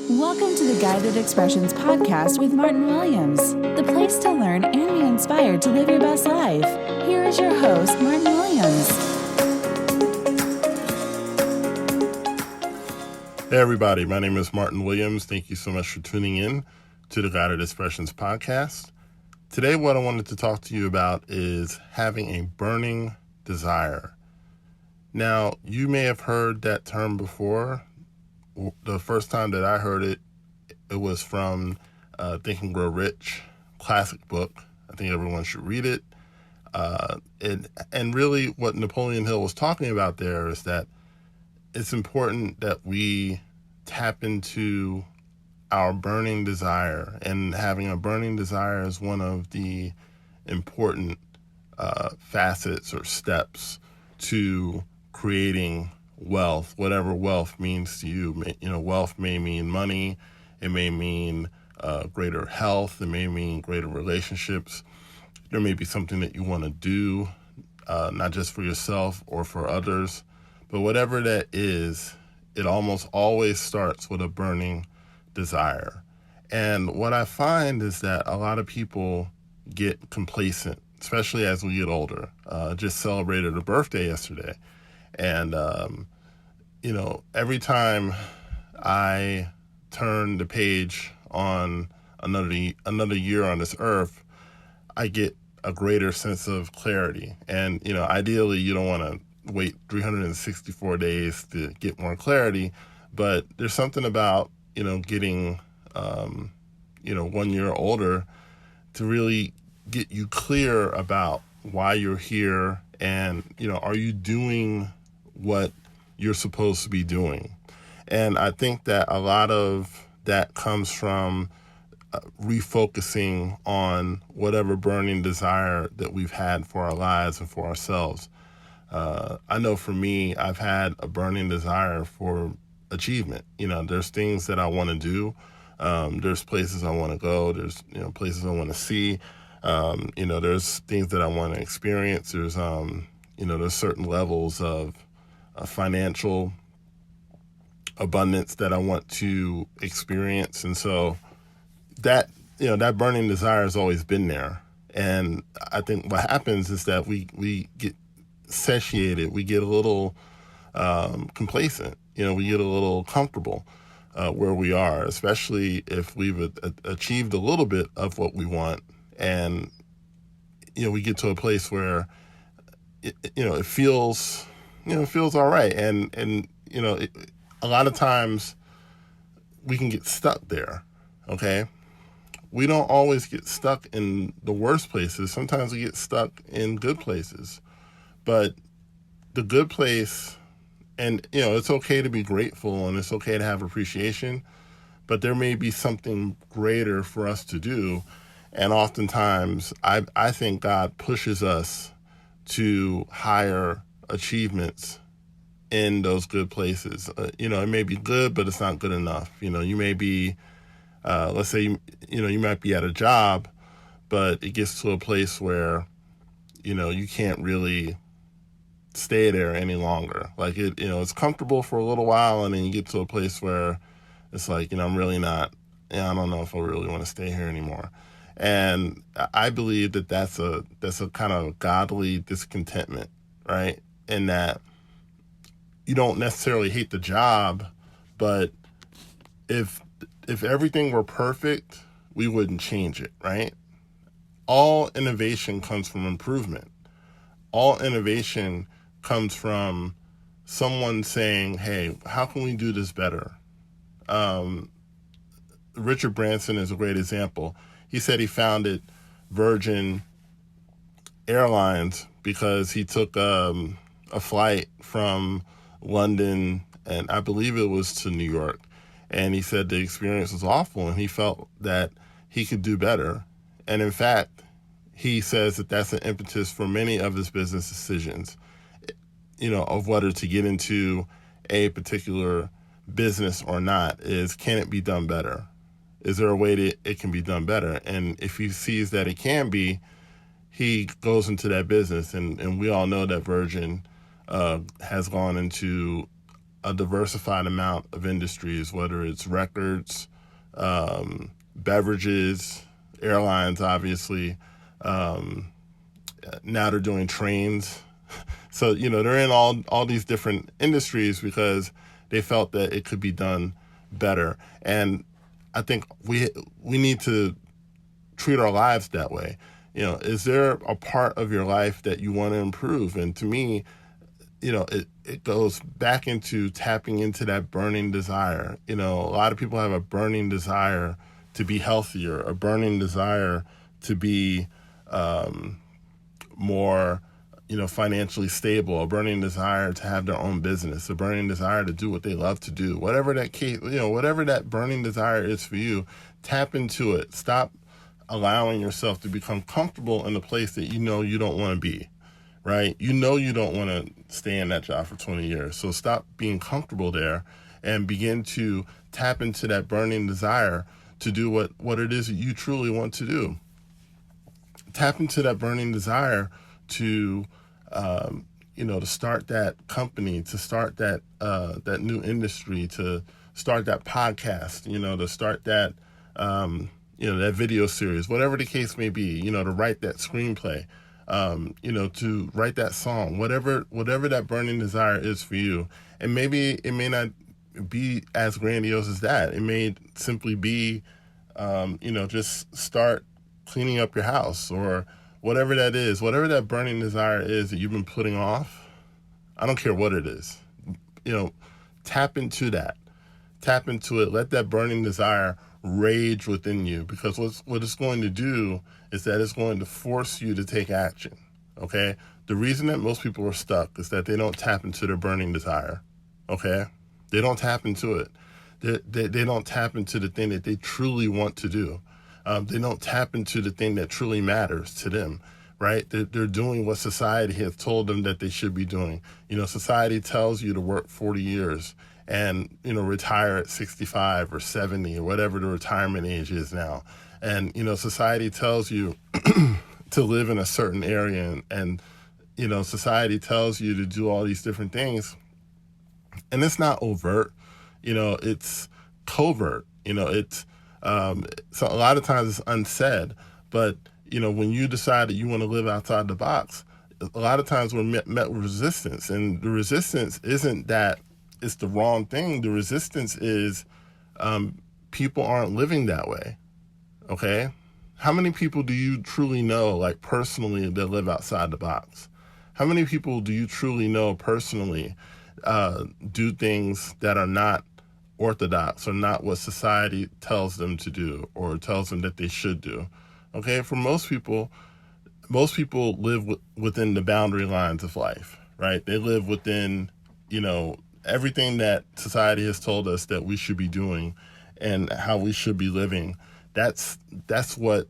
Welcome to the Guided Expressions podcast with Martin Williams, the place to learn and be inspired to live your best life. Here is your host, Martin Williams. Hey everybody, my name is Martin Williams. Thank you so much for tuning in to the Guided Expressions podcast. Today what I wanted to talk to you about is having a burning desire. Now, you may have heard that term before. The first time that I heard it, it was from Think and Grow Rich, classic book. I think everyone should read it. And really what Napoleon Hill was talking about there is that it's important that we tap into our burning desire. And having a burning desire is one of the important facets or steps to creating wealth, whatever wealth means to you. You know, wealth may mean money. It may mean greater health. It may mean greater relationships. There may be something that you want to do, not just for yourself or for others, but whatever that is, it almost always starts with a burning desire. And what I find is that a lot of people get complacent, especially as we get older. Just celebrated a birthday yesterday. And, every time I turn the page on another year on this earth, I get a greater sense of clarity. And, ideally, you don't want to wait 364 days to get more clarity, but there's something about, getting, 1 year older to really get you clear about why you're here and, are you doing what you're supposed to be doing? And I think that a lot of that comes from refocusing on whatever burning desire that we've had for our lives and for ourselves. I know for me, I've had a burning desire for achievement. There's things that I want to do. There's places I want to go. There's, places I want to see. There's things that I want to experience. There's, there's certain levels of financial abundance that I want to experience. And so that burning desire has always been there. And I think what happens is that we get satiated. We get a little complacent. We get a little comfortable where we are, especially if we've achieved a little bit of what we want. And, we get to a place where, it feels all right. And a lot of times we can get stuck there. Okay. We don't always get stuck in the worst places. Sometimes we get stuck in good places, but the good place, and, it's okay to be grateful and it's okay to have appreciation, but there may be something greater for us to do. And oftentimes I think God pushes us to higher achievements in those good places. It may be good, but it's not good enough. You may be, let's say, you might be at a job, but it gets to a place where, you can't really stay there any longer. Like it's comfortable for a little while, and then you get to a place where it's like, I'm really not, I don't know if I really want to stay here anymore. And I believe that that's a kind of godly discontentment, right? In that you don't necessarily hate the job, but if everything were perfect, we wouldn't change it, right? All innovation comes from improvement. All innovation comes from someone saying, hey, how can we do this better? Richard Branson is a great example. He said he founded Virgin Airlines because he took a flight from London, and I believe it was to New York. And he said the experience was awful, and he felt that he could do better. And in fact, he says that that's an impetus for many of his business decisions, of whether to get into a particular business or not, is, can it be done better? Is there a way that it can be done better? And if he sees that it can be, he goes into that business. And we all know that Virgin has gone into a diversified amount of industries, whether it's records, beverages, airlines, obviously. Now they're doing trains. So, they're in all these different industries because they felt that it could be done better. And I think we need to treat our lives that way. Is there a part of your life that you want to improve? And to me, it goes back into tapping into that burning desire. A lot of people have a burning desire to be healthier, a burning desire to be more, financially stable, a burning desire to have their own business, a burning desire to do what they love to do. Whatever that case, whatever that burning desire is for you, tap into it. Stop allowing yourself to become comfortable in a place that you don't want to be, right? You don't want to stay in that job for 20 years. So stop being comfortable there and begin to tap into that burning desire to do what it is that you truly want to do. Tap into that burning desire to, to start that company, to start that new industry, to start that podcast, to start that, that video series, whatever the case may be, to write that screenplay, to write that song, whatever that burning desire is for you. And maybe it may not be as grandiose as that. It may simply be, just start cleaning up your house or whatever that is, whatever that burning desire is that you've been putting off. I don't care what it is. Tap into that. Tap into it. Let that burning desire rage within you, because what it's going to do is that it's going to force you to take action. Okay? The reason that most people are stuck is that they don't tap into their burning desire. Okay? They don't tap into it. They don't tap into the thing that they truly want to do. They don't tap into the thing that truly matters to them, right? They're doing what society has told them that they should be doing. Society tells you to work 40 years and, retire at 65 or 70 or whatever the retirement age is now. And, society tells you to live in a certain area and society tells you to do all these different things. And it's not overt, it's covert, it's, so a lot of times it's unsaid, but, when you decide that you want to live outside the box, a lot of times we're met with resistance, and the resistance isn't that it's the wrong thing. The resistance is, people aren't living that way. Okay. How many people do you truly know, like personally, that live outside the box? How many people do you truly know personally, do things that are not orthodox or not what society tells them to do or tells them that they should do? Okay, for most people live within the boundary lines of life, right? They live within, everything that society has told us that we should be doing and how we should be living. That's what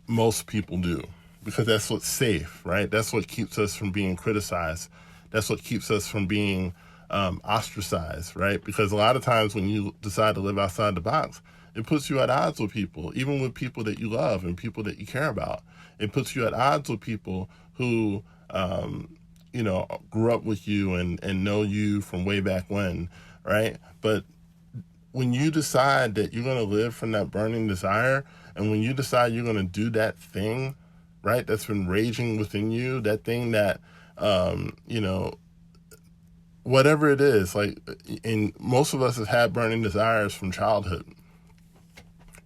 most people do, because that's what's safe, right? That's what keeps us from being criticized. That's what keeps us from being ostracized, right? Because a lot of times when you decide to live outside the box, it puts you at odds with people, even with people that you love and people that you care about. It puts you at odds with people who, grew up with you and know you from way back when, right? But when you decide that you're going to live from that burning desire, and when you decide you're going to do that thing, right, that's been raging within you, that thing that, whatever it is, like, and most of us have had burning desires from childhood,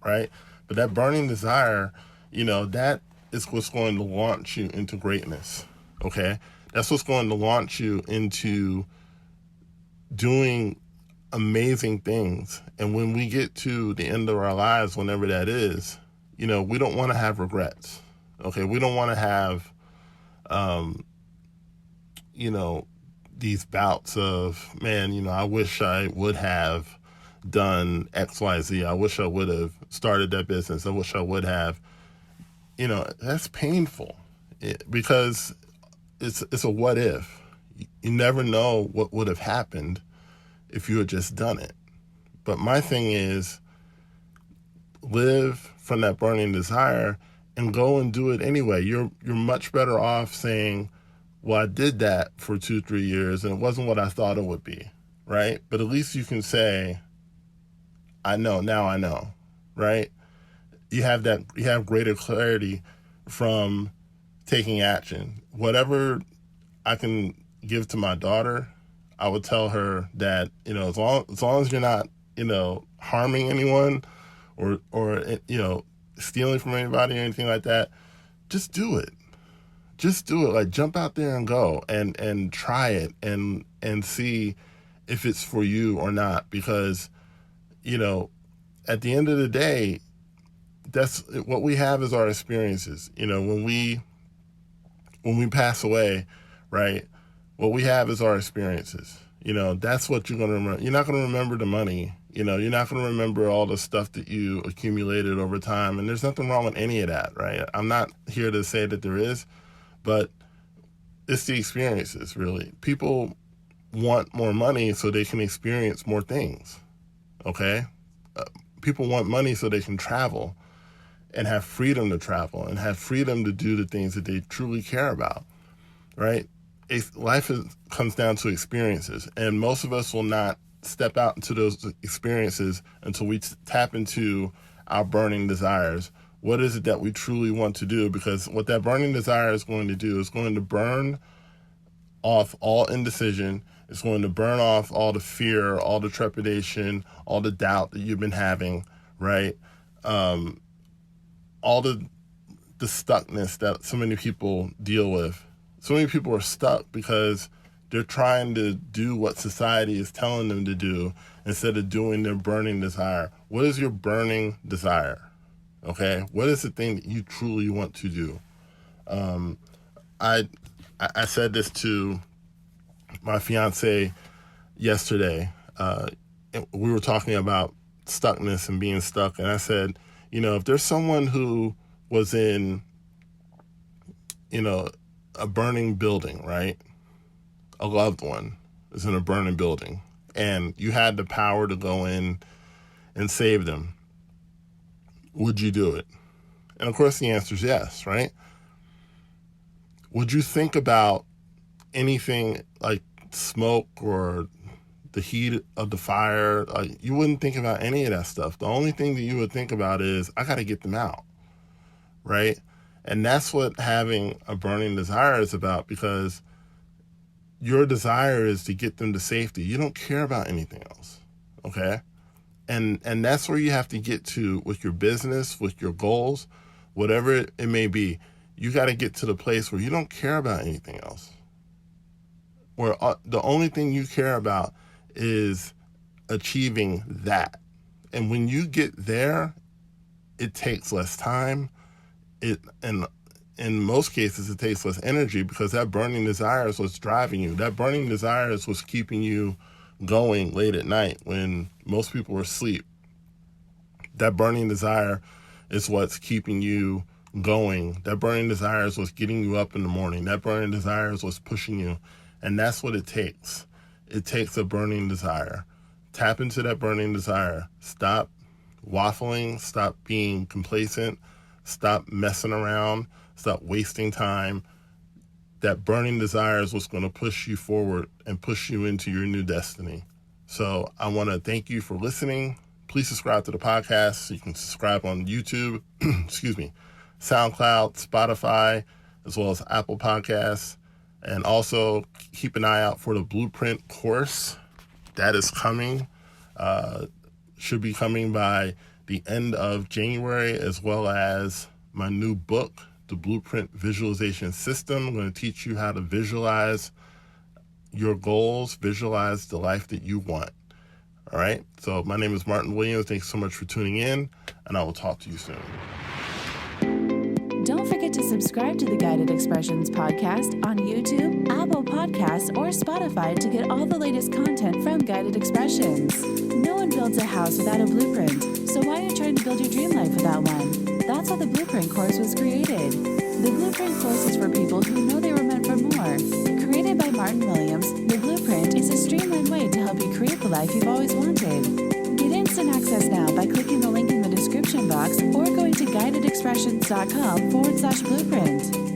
right? But that burning desire, that is what's going to launch you into greatness, okay? That's what's going to launch you into doing amazing things. And when we get to the end of our lives, whenever that is, we don't want to have regrets, okay? We don't want to have, these bouts of, man, I wish I would have done X, Y, Z. I wish I would have started that business. I wish I would have. That's painful because it's a what if. You never know what would have happened if you had just done it. But my thing is, live from that burning desire and go and do it anyway. You're much better off saying, well, I did that for 2-3 years and it wasn't what I thought it would be, right? But at least you can say, I know, now I know, right? You have greater clarity from taking action. Whatever I can give to my daughter, I would tell her that, as long as you're not, harming anyone or stealing from anybody or anything like that, just do it. Just do it. Like, jump out there and go and try it and see if it's for you or not. Because, at the end of the day, that's what we have is our experiences. When we pass away, right, what we have is our experiences. That's what you're going to remember. You're not going to remember the money. You're not going to remember all the stuff that you accumulated over time. And there's nothing wrong with any of that, right? I'm not here to say that there is, but it's the experiences, really. People want more money so they can experience more things, okay? People want money so they can travel and have freedom to travel and have freedom to do the things that they truly care about, right? Life comes down to experiences, and most of us will not step out into those experiences until we tap into our burning desires. What is it that we truly want to do? Because what that burning desire is going to do is going to burn off all indecision. It's going to burn off all the fear, all the trepidation, all the doubt that you've been having, right? All the stuckness that so many people deal with. So many people are stuck because they're trying to do what society is telling them to do instead of doing their burning desire. What is your burning desire? Okay? What is the thing that you truly want to do? I said this to my fiance yesterday. We were talking about stuckness and being stuck, and I said, if there's someone who was in, a burning building, right? A loved one is in a burning building, and you had the power to go in and save them, would you do it? And of course the answer is yes, right? Would you think about anything like smoke or the heat of the fire? You wouldn't think about any of that stuff. The only thing that you would think about is, I got to get them out, right? And that's what having a burning desire is about, because your desire is to get them to safety. You don't care about anything else, okay? And that's where you have to get to with your business, with your goals, whatever it may be. You got to get to the place where you don't care about anything else, where the only thing you care about is achieving that. And when you get there, it takes less time. And in most cases, it takes less energy, because that burning desire is what's driving you. That burning desire is what's keeping you going late at night when most people are asleep. That burning desire is what's keeping you going. That burning desire is what's getting you up in the morning. That burning desire is what's pushing you. And that's what it takes. It takes a burning desire. Tap into that burning desire. Stop waffling. Stop being complacent. Stop messing around. Stop wasting time. That burning desire is what's going to push you forward and push you into your new destiny. So I want to thank you for listening. Please subscribe to the podcast. You can subscribe on YouTube, SoundCloud, Spotify, as well as Apple Podcasts. And also keep an eye out for the Blueprint course that is coming. Should be coming by the end of January, as well as my new book, The Blueprint Visualization System. I'm going to teach you how to visualize your goals, visualize the life that you want. All right. So my name is Martin Williams. Thanks so much for tuning in, and I will talk to you soon. Don't forget to subscribe to the Guided Expressions podcast on YouTube, Apple Podcasts, or Spotify to get all the latest content from Guided Expressions. No one builds a house without a blueprint, so why are you trying to build your dream life without one? That's why the Blueprint course was created. The Blueprint course is for people who know they were meant for more. Created by Martin Williams, the Blueprint is a streamlined way to help you create the life you've always wanted. Get instant access now by clicking the link in the description box or going to guidedexpressions.com/blueprint.